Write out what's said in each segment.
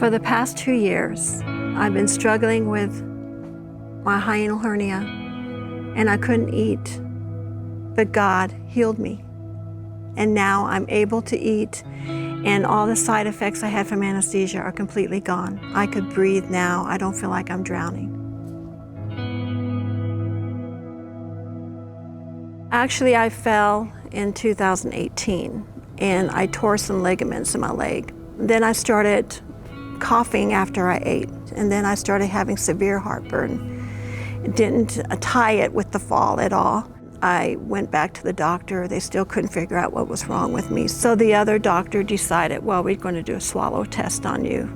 For the past 2 years, I've been struggling with my hiatal hernia, and I couldn't eat, but God healed me. And now I'm able to eat, and all the side effects I had from anesthesia are completely gone. I could breathe now. I don't feel like I'm drowning. Actually, I fell in 2018, and I tore some ligaments in my leg. Then I started coughing after I ate, and then I started having severe heartburn. Didn't tie it with the fall at all. I went back to the doctor. They still couldn't figure out what was wrong with me. So the other doctor decided, well, we're going to do a swallow test on you.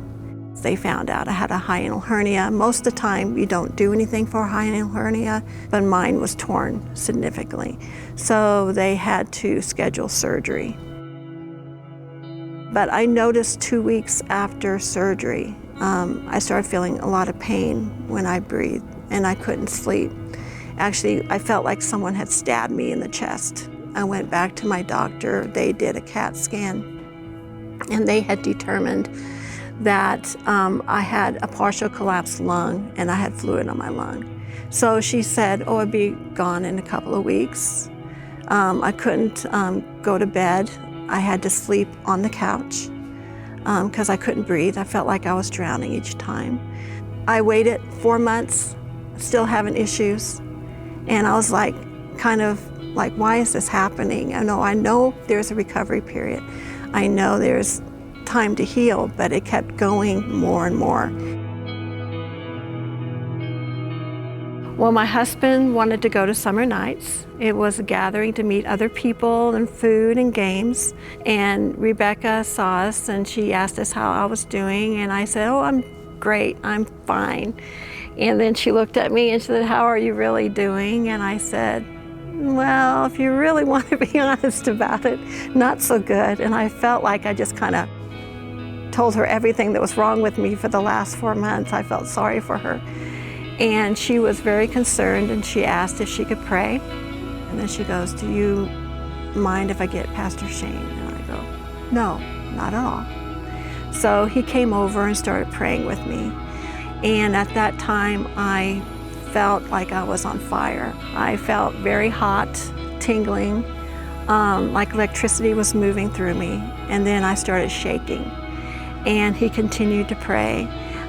They found out I had a hiatal hernia. Most of the time, you don't do anything for a hiatal hernia, but mine was torn significantly. So they had to schedule surgery. But I noticed 2 weeks after surgery, I started feeling a lot of pain when I breathed, and I couldn't sleep. Actually, I felt like someone had stabbed me in the chest. I went back to my doctor. They did a CAT scan, and they had determined that I had a partial collapsed lung and I had fluid on my lung. So she said, oh, it'd be gone in a couple of weeks. I couldn't go to bed. I had to sleep on the couch because I couldn't breathe. I felt like I was drowning each time. I waited 4 months, still having issues. And I was like, kind of like, why is this happening? I know there's a recovery period. I know there's time to heal, but it kept going more and more. Well, my husband wanted to go to Summer Nights. It was a gathering to meet other people and food and games. And Rebecca saw us and she asked us how I was doing. And I said, oh, I'm great, I'm fine. And then she looked at me and she said, how are you really doing? And I said, well, if you really want to be honest about it, not so good. And I felt like I just kind of told her everything that was wrong with me for the last 4 months. I felt sorry for her. And she was very concerned, and she asked if she could pray. And then she goes, do you mind if I get Pastor Shane? And I go, no, not at all. So he came over and started praying with me. And at that time, I felt like I was on fire. I felt very hot, tingling, like electricity was moving through me. And then I started shaking. And he continued to pray.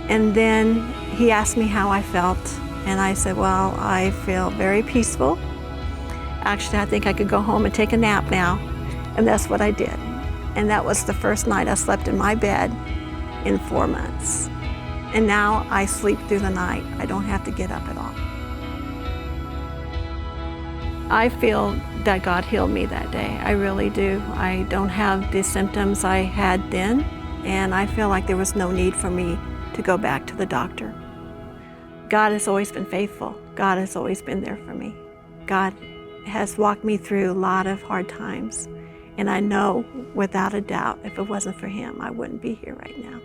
And then he asked me how I felt. And I said, well, I feel very peaceful. Actually, I think I could go home and take a nap now. And that's what I did. And that was the first night I slept in my bed in 4 months. And now I sleep through the night. I don't have to get up at all. I feel that God healed me that day. I really do. I don't have the symptoms I had then, and I feel like there was no need for me to go back to the doctor. God has always been faithful. God has always been there for me. God has walked me through a lot of hard times, and I know without a doubt, if it wasn't for him, I wouldn't be here right now.